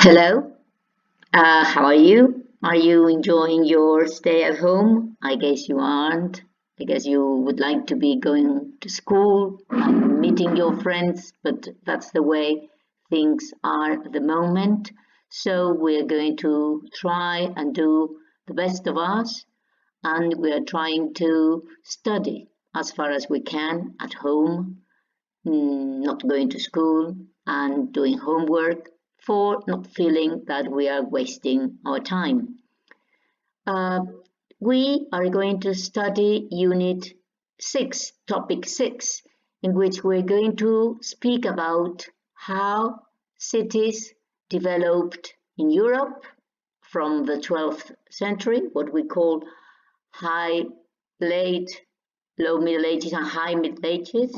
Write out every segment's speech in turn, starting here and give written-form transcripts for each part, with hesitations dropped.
Hello, how are you? Are you enjoying your stay at home? I guess you aren't. I guess you would like to be going to school and meeting your friends, but that's the way things are at the moment. So we're going to try and do the best of us, and we're trying to study as far as we can at home, not going to school and doing homework for not feeling that we are wasting our time. Uh, we are going to study Unit 6, Topic 6, in which we're going to speak about how cities developed in Europe from the 12th century, what we call high, late, low Middle Ages and high Middle Ages,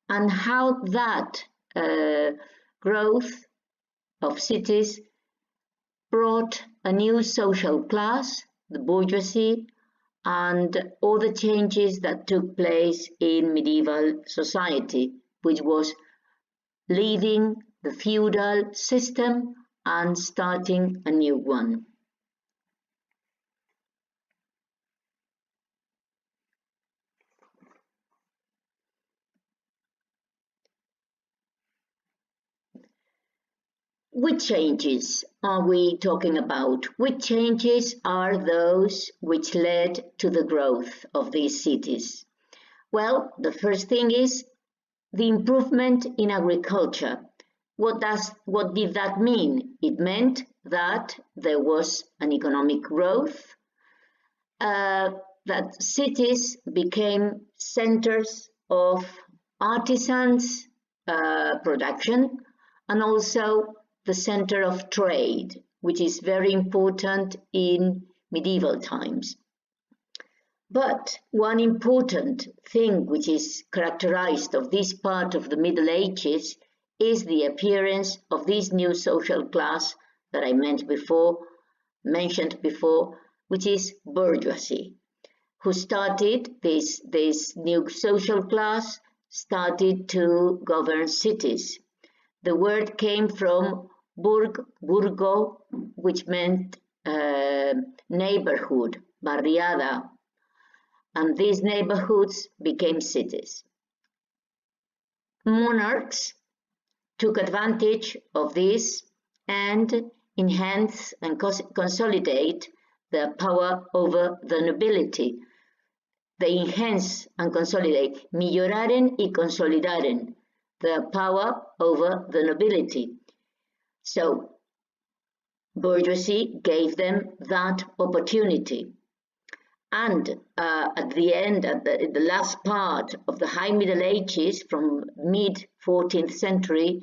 and how that growth of cities brought a new social class, the bourgeoisie, and all the changes that took place in medieval society, which was leaving the feudal system and starting a new one. Which changes are we talking about? Which changes are those which led to the growth of these cities? Well, the first thing is the improvement in agriculture. What did that mean? It meant that there was an economic growth, that cities became centers of artisans' production, and also the center of trade, which is very important in medieval times. But one important thing which is characterized of this part of the Middle Ages is the appearance of this new social class that I mentioned before, which is bourgeoisie, who started this new social class, started to govern cities. The word came from burgo, which meant neighborhood, barriada, and these neighborhoods became cities. Monarchs took advantage of this and enhance and consolidate their power over the nobility. They enhance and consolidate, milloraren y consolidaren, their power over the nobility. So bourgeoisie gave them that opportunity. And at the end, at the last part of the High Middle Ages, from mid-14th century,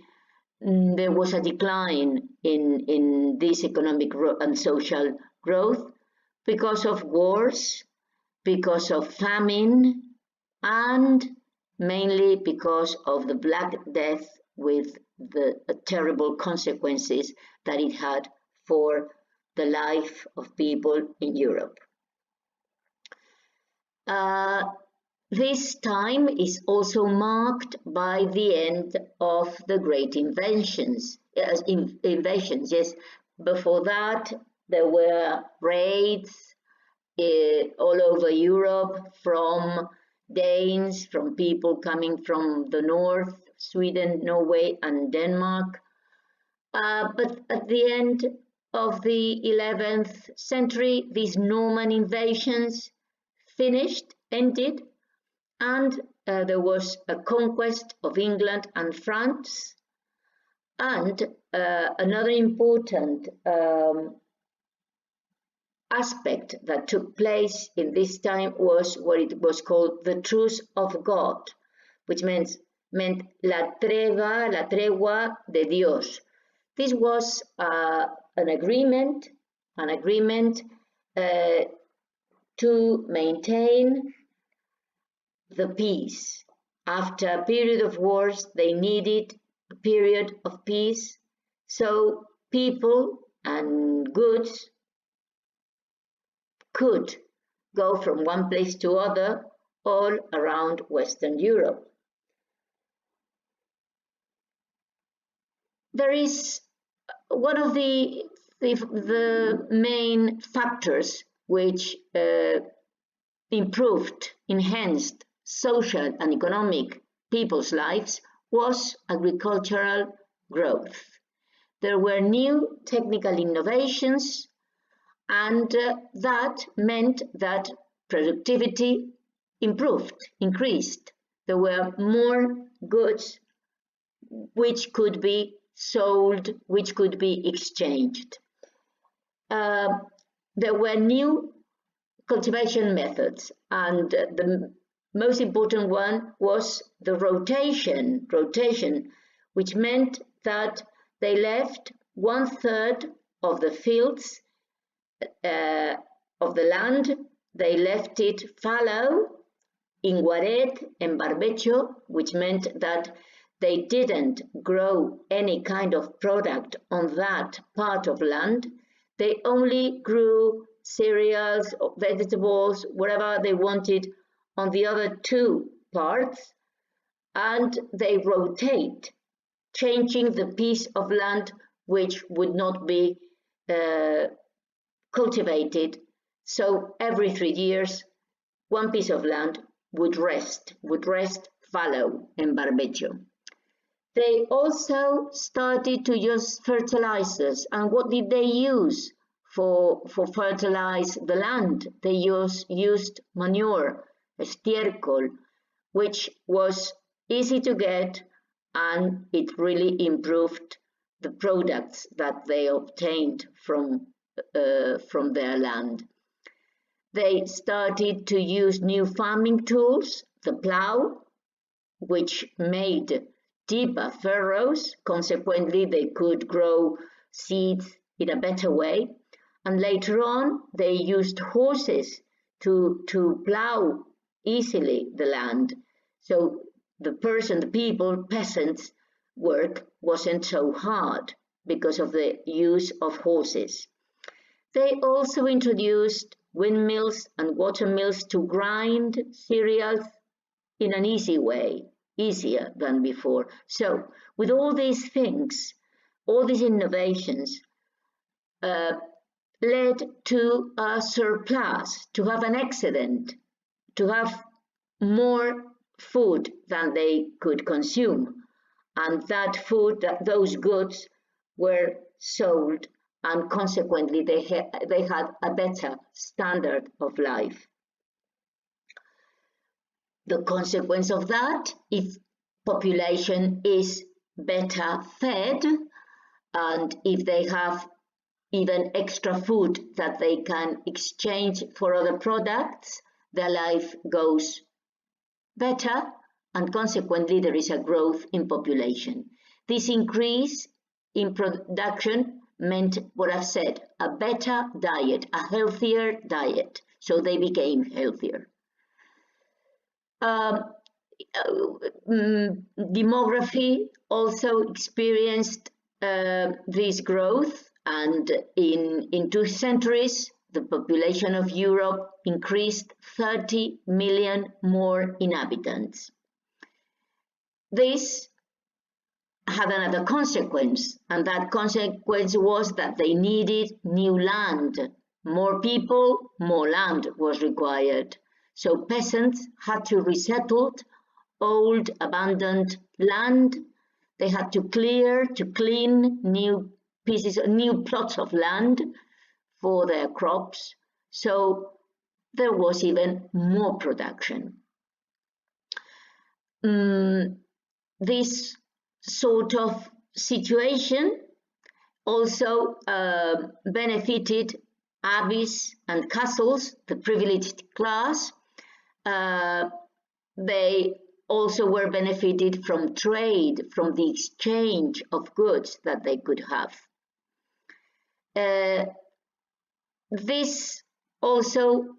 there was a decline in this economic and social growth because of wars, because of famine, and mainly because of the Black Death, with the terrible consequences that it had for the life of people in Europe. This time is also marked by the end of the great invasions. Yes, before that there were raids all over Europe from Danes, from people coming from the north, Sweden, Norway, and Denmark. But at the end of the 11th century, these Norman invasions ended, and there was a conquest of England and France. And another important aspect that took place in this time was what it was called the Truce of God, which meant la tregua de Dios. This was an agreement to maintain the peace. After a period of wars, they needed a period of peace, so people and goods could go from one place to other all around Western Europe. There is one of the main factors which enhanced social and economic people's lives was agricultural growth. There were new technical innovations, and that meant that productivity increased. There were more goods which could be sold, which could be exchanged. There were new cultivation methods, and the most important one was the rotation, which meant that they left 1/3 of the fields of the land, they left it fallow in guaret and barbecho, which meant that they didn't grow any kind of product on that part of land. They only grew cereals, vegetables, whatever they wanted on the other two parts, and they rotate, changing the piece of land which would not be cultivated. So every 3 years, one piece of land would rest fallow and barbecho. They also started to use fertilizers. And what did they use for fertilize the land? They used manure, estiércol, which was easy to get, and it really improved the products that they obtained from their land. They started to use new farming tools, the plow, which made deeper furrows. Consequently, they could grow seeds in a better way. And later on, they used horses to plow easily the land. So the peasants' work wasn't so hard because of the use of horses. They also introduced windmills and water mills to grind cereals in an easy way, easier than before. So with all these things, all these innovations led to a surplus, to have an excedent, to have more food than they could consume. And that food, those goods were sold, and consequently they had a better standard of life. The consequence of that, if population is better fed, and if they have even extra food that they can exchange for other products, their life goes better, and consequently there is a growth in population. This increase in production meant what I've said, a better diet, a healthier diet, so they became healthier. Demography also experienced this growth, and in 2 centuries, the population of Europe increased 30 million more inhabitants. This had another consequence, and that consequence was that they needed new land. More people, more land was required. So peasants had to resettle old abandoned land. They had to clean new plots of land for their crops. So there was even more production. This sort of situation also benefited abbeys and castles, the privileged class. They also were benefited from trade, from the exchange of goods that they could have. This also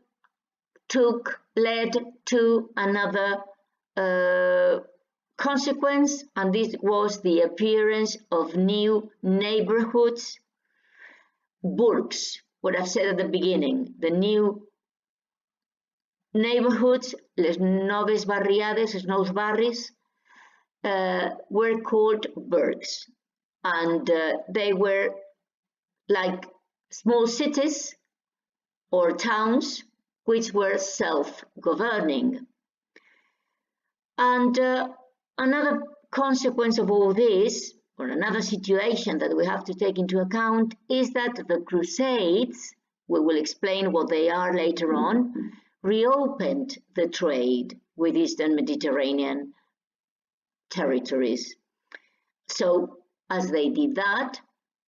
led to another consequence, and this was the appearance of new neighborhoods, burgs, what I've said at the beginning, the new neighborhoods, les noves barriades, els nous barris, were called burgs. and they were like small cities or towns which were self-governing. And another consequence of all this, or another situation that we have to take into account, is that the Crusades, we will explain what they are later on, reopened the trade with Eastern Mediterranean territories. So as they did that,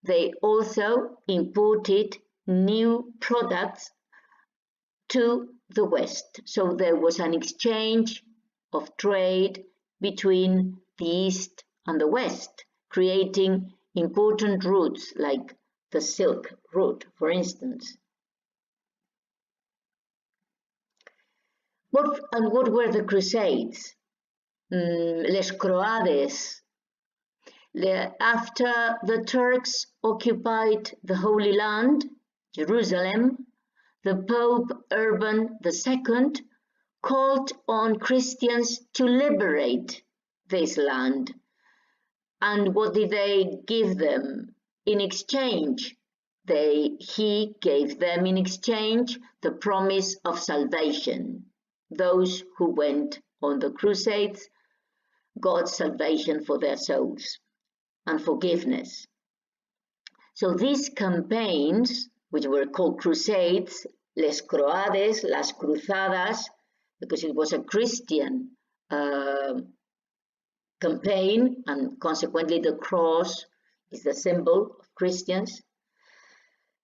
they also imported new products to the West. So there was an exchange of trade between the East and the West, creating important routes like the Silk Route, for instance. What were the Crusades? Les Croades. After the Turks occupied the Holy Land, Jerusalem, the Pope Urban II called on Christians to liberate this land. And what did they give them in exchange? He gave them in exchange the promise of salvation. Those who went on the Crusades got salvation for their souls and forgiveness. So these campaigns, which were called Crusades, Les Croades, Las Cruzadas, because it was a Christian campaign, and consequently the cross is the symbol of Christians.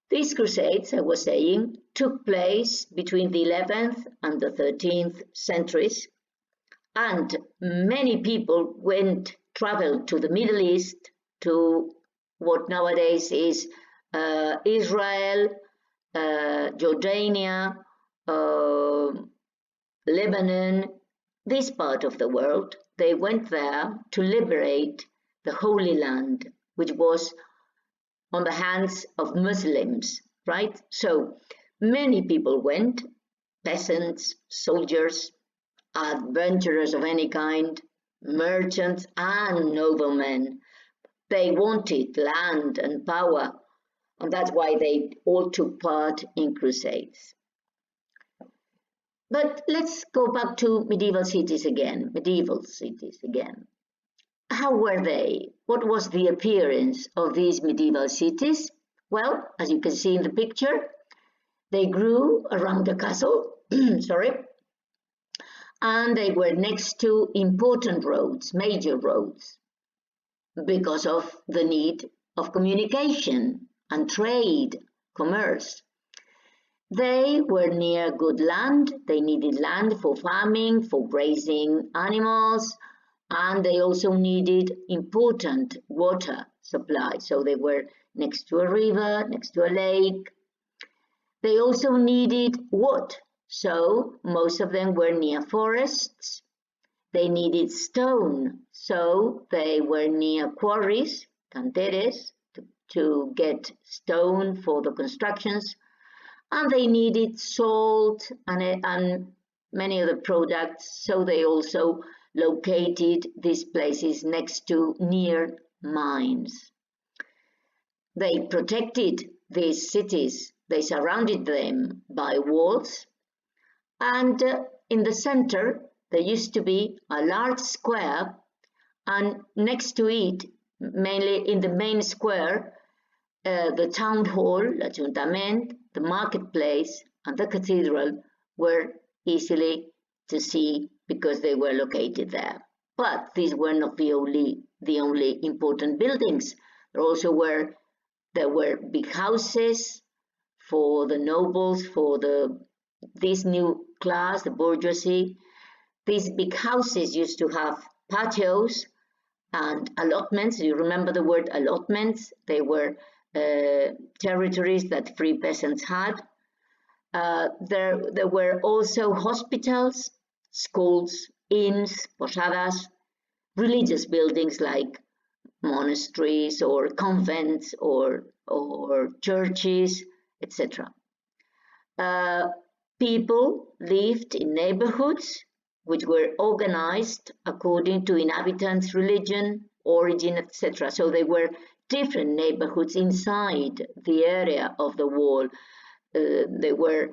These crusades, I was saying, took place between the 11th and the 13th centuries, and many people traveled to the Middle East, to what nowadays is Israel, Jordania, Lebanon, this part of the world. They went there to liberate the Holy Land, which was on the hands of Muslims, right? So many people went, peasants, soldiers, adventurers of any kind, merchants and noblemen. They wanted land and power, and that's why they all took part in crusades. But let's go back to medieval cities again. How were they? What was the appearance of these medieval cities? Well, as you can see in the picture, they grew around the castle, sorry, and they were next to important roads, major roads, because of the need of communication and trade, commerce. They were near good land. They needed land for farming, for grazing animals, and they also needed important water supply. So they were next to a river, next to a lake. They also needed wood. So most of them were near forests. They needed stone. So they were near quarries, canteres, to get stone for the constructions. And they needed salt and many other products, so they also located these places next to near mines. They protected these cities, they surrounded them by walls, and in the center there used to be a large square, and next to it, mainly in the main square, the town hall, l'Ajuntament, the marketplace, and the cathedral were easily to see because they were located there. But these were not the only important buildings. There were big houses for the nobles, for this new class, the bourgeoisie. These big houses used to have patios and allotments. You remember the word allotments? They were territories that free peasants had. There were also hospitals, schools, inns, posadas, religious buildings like monasteries or convents or churches, etc. People lived in neighborhoods which were organized according to inhabitants' religion, origin, etc. So they were different neighborhoods inside the area of the wall. They were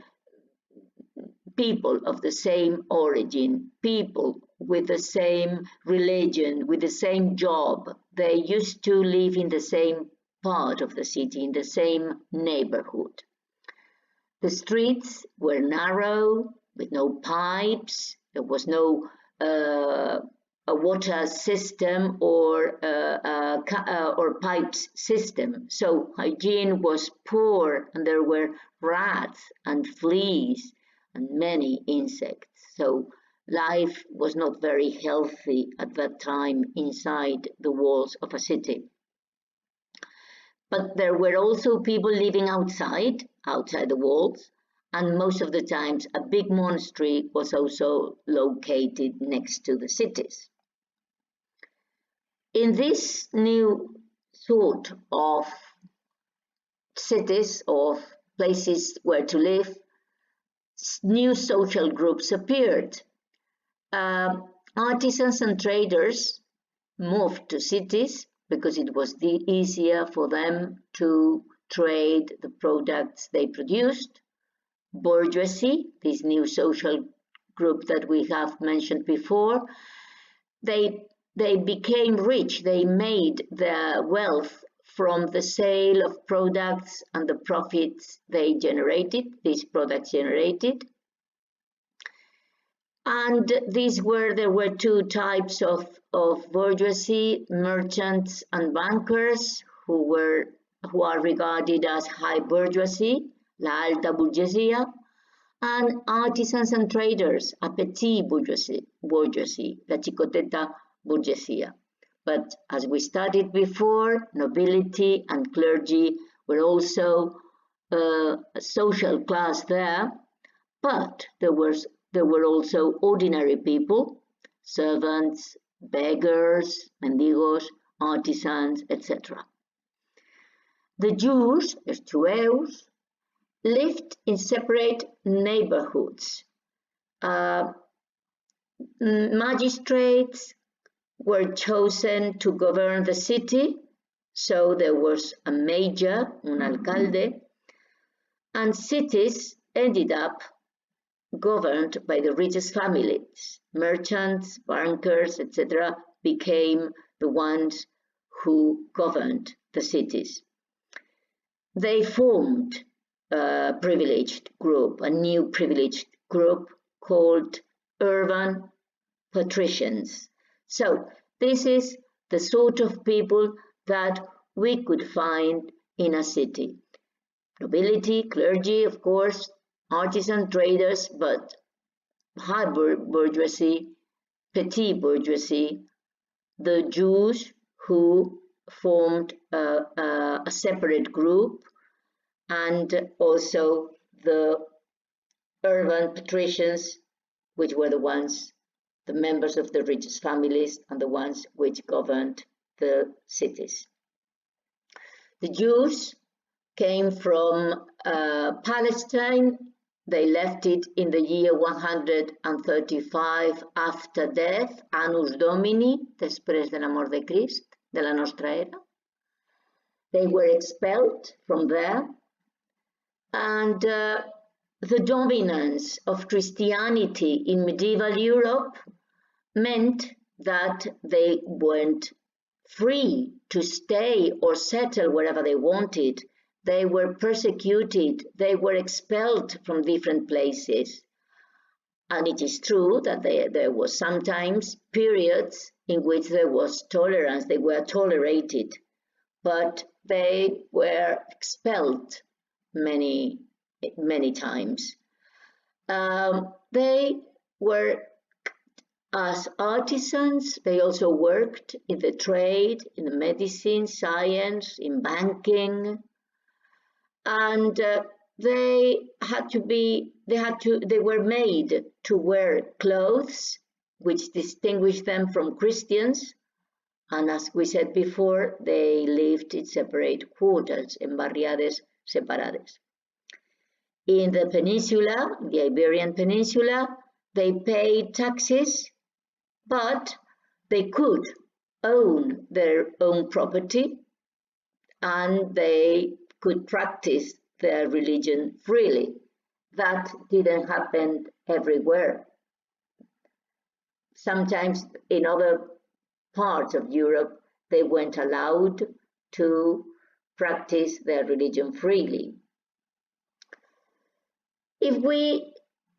people of the same origin, people with the same religion, with the same job. They used to live in the same part of the city, in the same neighborhood. The streets were narrow, with no pipes. There was no a water system or pipes system. So hygiene was poor, and there were rats and fleas and many insects. So life was not very healthy at that time inside the walls of a city. But there were also people living outside the walls, and most of the times a big monastery was also located next to the cities. In this new sort of cities, of places where to live, new social groups appeared. Artisans and traders moved to cities because it was easier for them to trade the products they produced. Bourgeoisie, this new social group that we have mentioned before, they became rich. They made their wealth from the sale of products and the profits these products generated. And there were two types of bourgeoisie, merchants and bankers, who are regarded as high bourgeoisie, la alta burguesía, and artisans and traders, a petit bourgeoisie, la chicoteta burguesía. But as we studied before, nobility and clergy were also a social class there, but there were also ordinary people, servants, beggars, mendigos, artisans, etc. The Jews, los jueus, lived in separate neighborhoods. Magistrates were chosen to govern the city, so there was a mayor, un alcalde, and cities ended up governed by the richest families. Merchants, bankers, etc. became the ones who governed the cities. They formed a new privileged group called urban patricians. So this is the sort of people that we could find in a city. Nobility, clergy, of course, artisan traders, but high bourgeoisie, petit bourgeoisie, the Jews who formed a separate group, and also the urban patricians, which were the members of the richest families and the ones which governed the cities. The Jews came from Palestine. They left it in the year 135 after death, Annus Domini, després de la mort de Crist, de la nostra era. They were expelled from there, and the dominance of Christianity in medieval Europe meant that they weren't free to stay or settle wherever they wanted. They were persecuted, they were expelled from different places. And it is true that there was sometimes periods in which there was tolerance, they were tolerated, but they were expelled many times. They were as artisans. They also worked in the trade, in the medicine, science, in banking, and they were made to wear clothes which distinguished them from Christians, and as we said before, they lived in separate quarters, en barriades separadas. In the peninsula, the Iberian Peninsula, they paid taxes, but they could own their own property. and they could practice their religion freely. That didn't happen everywhere. Sometimes in other parts of Europe, they weren't allowed to practice their religion freely. If we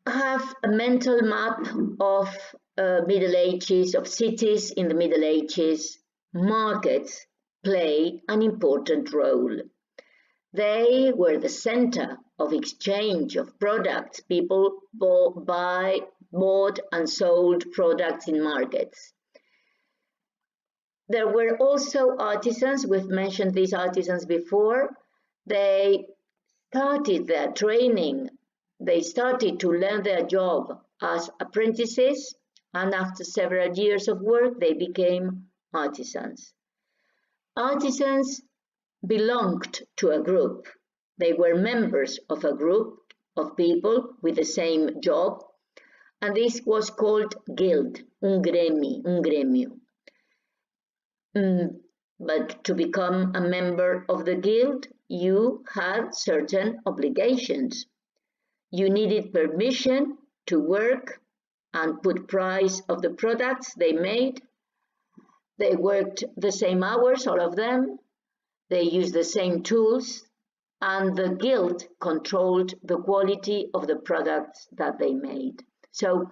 have a mental map of Middle Ages, of cities in the Middle Ages, markets play an important role. They were the center of exchange of products. People bought and sold products in markets. There were also artisans. We've mentioned these artisans before. They started their training. They started to learn their job as apprentices, and after several years of work, they became artisans. Artisans belonged to a group. They were members of a group of people with the same job, and this was called guild, un gremio. But to become a member of the guild, you had certain obligations. You needed permission to work and put price of the products they made. They worked the same hours, all of them. They used the same tools, and the guild controlled the quality of the products that they made. So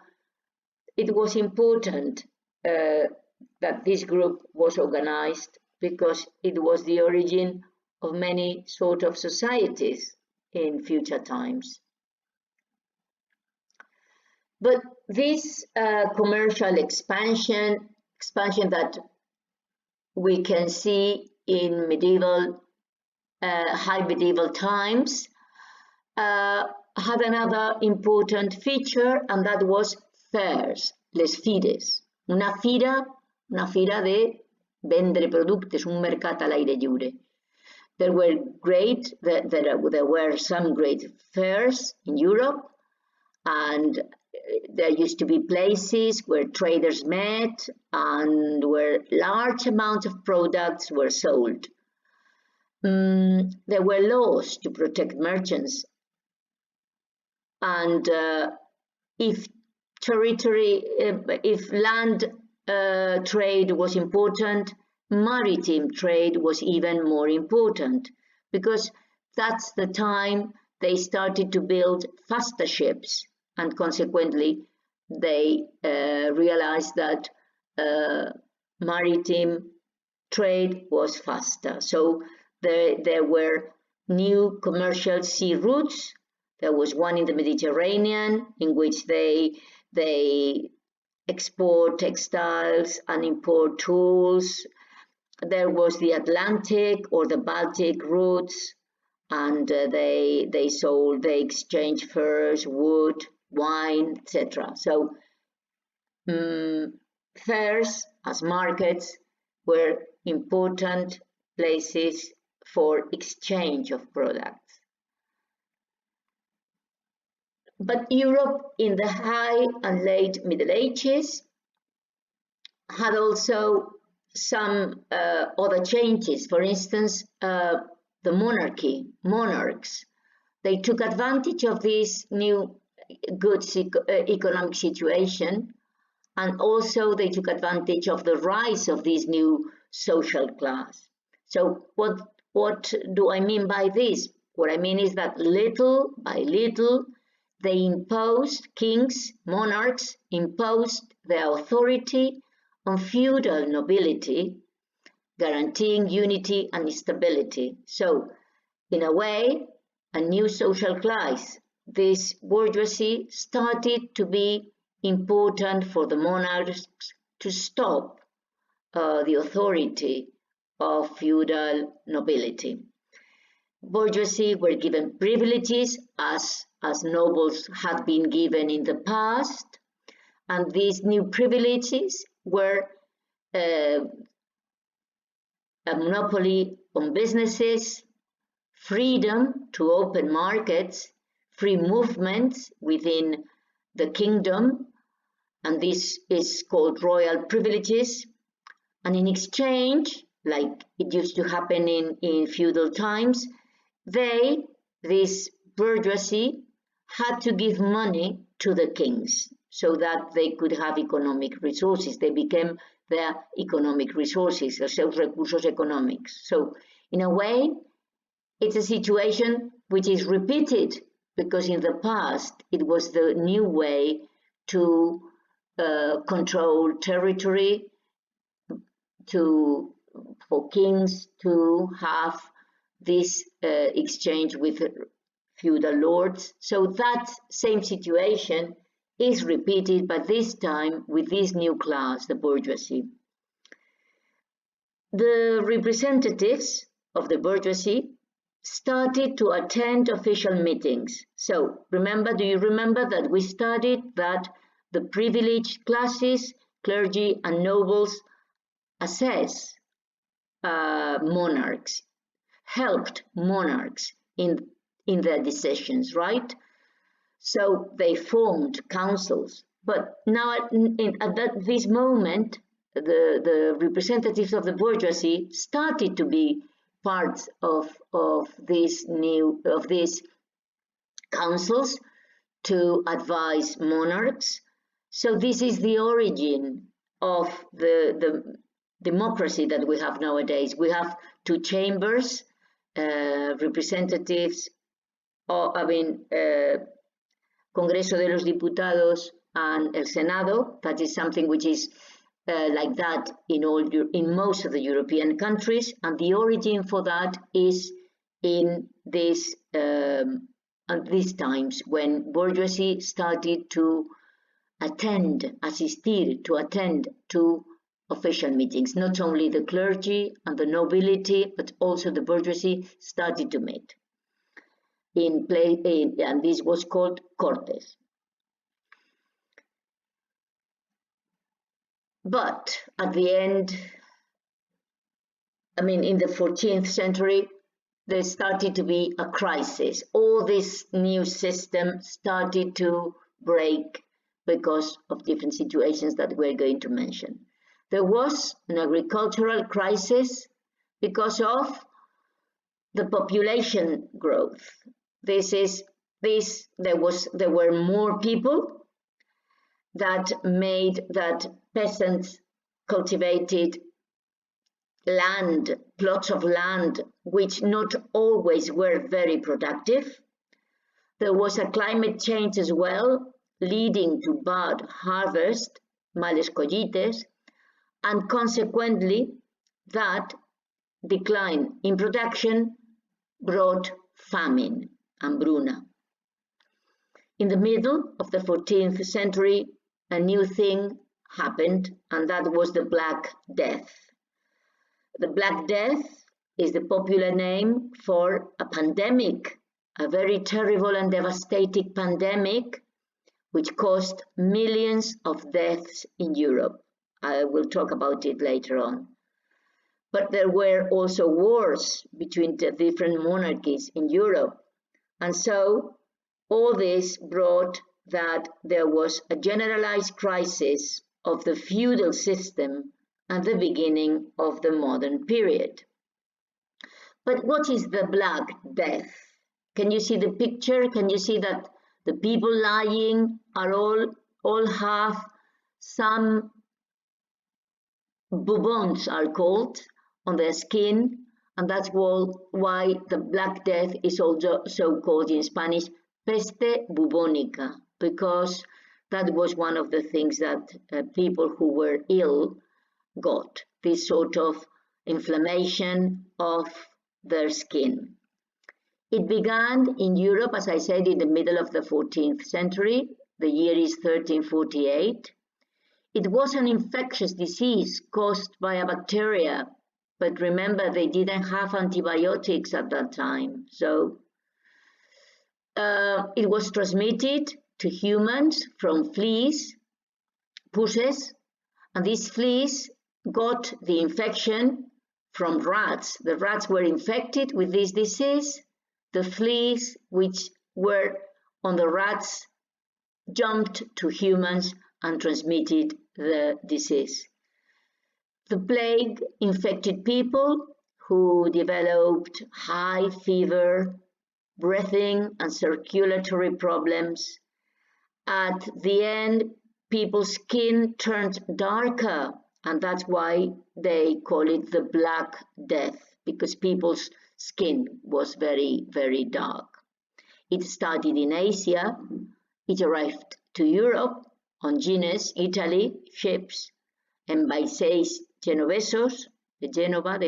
it was important that this group was organized, because it was the origin of many sort of societies in future times. But this commercial expansion that we can see in medieval, high medieval times, had another important feature, and that was fairs, les fires. Una fira de vendre productes, un mercat a l'aire lliure. There were some great fairs in Europe, and there used to be places where traders met and where large amounts of products were sold. There were laws to protect merchants, and if land trade was important, maritime trade was even more important, because that's the time they started to build faster ships, and consequently they realized that maritime trade was faster. So there were new commercial sea routes. There was one in the Mediterranean, in which they export textiles and import tools. There was the Atlantic or the Baltic routes, and they exchanged furs, wood, wine, etc. So fairs as markets were important places for exchange of products. But Europe in the high and late Middle Ages had also some other changes. For instance, the monarchs, they took advantage of this new good economic situation, and also they took advantage of the rise of this new social class. So what do I mean by this? What I mean is that little by little, monarchs imposed their authority on feudal nobility, guaranteeing unity and stability. So, in a way, a new social class, this bourgeoisie, started to be important for the monarchs to stop the authority of feudal nobility. Bourgeoisie were given privileges as nobles had been given in the past, and these new privileges were a monopoly on businesses, freedom to open markets, free movements within the kingdom, and this is called royal privileges. And in exchange, like it used to happen in feudal times, this bourgeoisie, had to give money to the kings so that they could have economic resources. They became their economic resources, los seus recursos económicos. So, in a way, it's a situation which is repeated because in the past it was the new way to control territory, for kings to have this exchange with feudal lords. So that same situation is repeated, but this time with this new class, the bourgeoisie. The representatives of the bourgeoisie started to attend official meetings. So do you remember that we studied that the privileged classes, clergy and nobles, assess monarchs, helped monarchs in their decisions, right? So they formed councils. But now at this moment, the representatives of the bourgeoisie started to be part of these councils to advise monarchs. So this is the origin of the democracy that we have nowadays. We have two chambers, representatives, Congreso de los Diputados and el Senado. That is something which is like that in most of the European countries, and the origin for that is in these times when bourgeoisie started to attend to official meetings. Not only the clergy and the nobility, but also the bourgeoisie started to meet. And this was called Cortes. But at the end, in the 14th century, there started to be a crisis. All this new system started to break because of different situations that we're going to mention. There was an agricultural crisis because of the population growth. There were more people that made that peasants cultivated land, plots of land, which not always were very productive. There was a climate change as well, leading to bad harvest, males collites, and consequently that decline in production brought famine, hambruna. In the middle of the 14th century, a new thing happened, and that was the Black Death. The Black Death is the popular name for a pandemic, a very terrible and devastating pandemic, which caused millions of deaths in Europe. I will talk about it later on. But there were also wars between the different monarchies in Europe. And so all this brought that there was a generalized crisis of the feudal system at the beginning of the modern period. But what is the Black Death? Can you see the picture? Can you see that the people lying are all have some bubons are called on their skin, and that's why the Black Death is also so called in Spanish peste bubónica, because that was one of the things that people who were ill got, this sort of inflammation of their skin. It began in Europe, as I said, in the middle of the 14th century. The year is 1348. It was an infectious disease caused by a bacteria, but remember they didn't have antibiotics at that time. So it was transmitted to humans from fleas, pusses, and these fleas got the infection from rats. The rats were infected with this disease. The fleas which were on the rats jumped to humans and transmitted the disease. The plague infected people who developed high fever, breathing and circulatory problems. At the end, people's skin turned darker, and that's why they call it the Black Death, because people's skin was very, very dark. It started in Asia. It arrived to Europe on Gines, Italy, ships, and by seis Genovesos, Genova.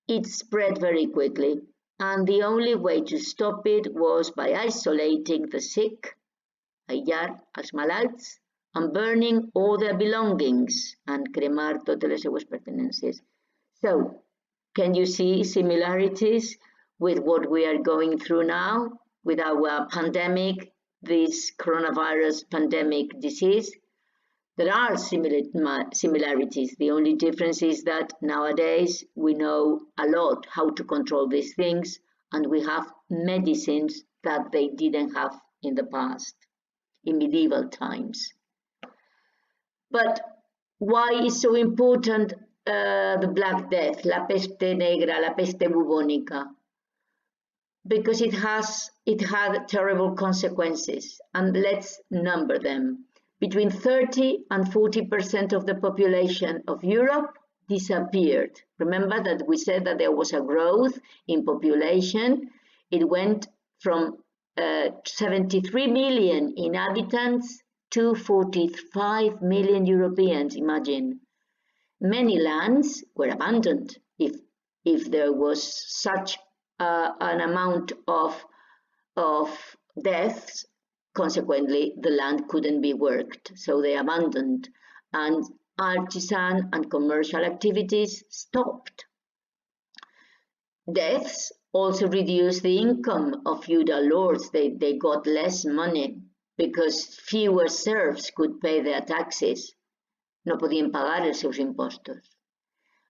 It spread very quickly, and the only way to stop it was by isolating the sick, aïllar els malalts, and burning all their belongings, and cremar totes les seues pertinences. So, can you see similarities with what we are going through now with our pandemic, this coronavirus pandemic disease? There are similarities. The only difference is that nowadays we know a lot how to control these things, and we have medicines that they didn't have in the past, in medieval times. But why is so important the Black Death, la peste negra, la peste bubónica? Because it had terrible consequences, and let's number them. Between 30 and 40% of the population of Europe disappeared. Remember that we said that there was a growth in population. It went from 73 million inhabitants to 45 million Europeans, imagine. Many lands were abandoned. If there was such an amount of deaths, consequently, the land couldn't be worked, so they abandoned, and artisan and commercial activities stopped. Deaths also reduced the income of feudal lords. They got less money because fewer serfs could pay their taxes. No podían pagar els seus impostos.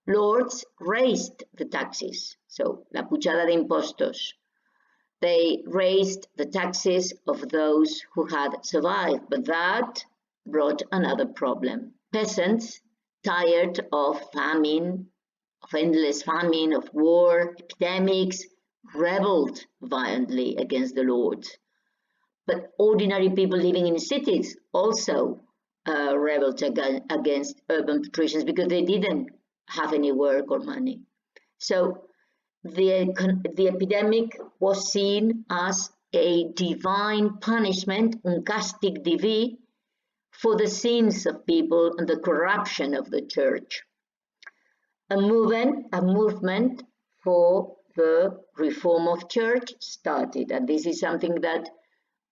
Lords raised the taxes, so la pujada de impostos. They raised the taxes of those who had survived, but that brought another problem. Peasants, tired of famine, of endless famine, of war, epidemics, rebelled violently against the lords. But ordinary people living in cities also rebelled against urban patricians because they didn't have any work or money. So the epidemic was seen as a divine punishment, un càstig diví, for the sins of people and the corruption of the church. A movement for the reform of church started, and this is something that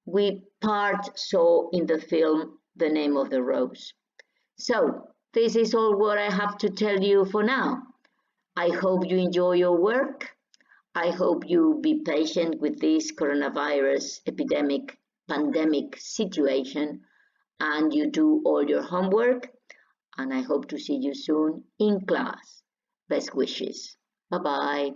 we part saw in the film The Name of the Rose. So this is all what I have to tell you for now. I hope you enjoy your work. I hope you be patient with this coronavirus pandemic situation, and you do all your homework, and I hope to see you soon in class. Best wishes. Bye-bye.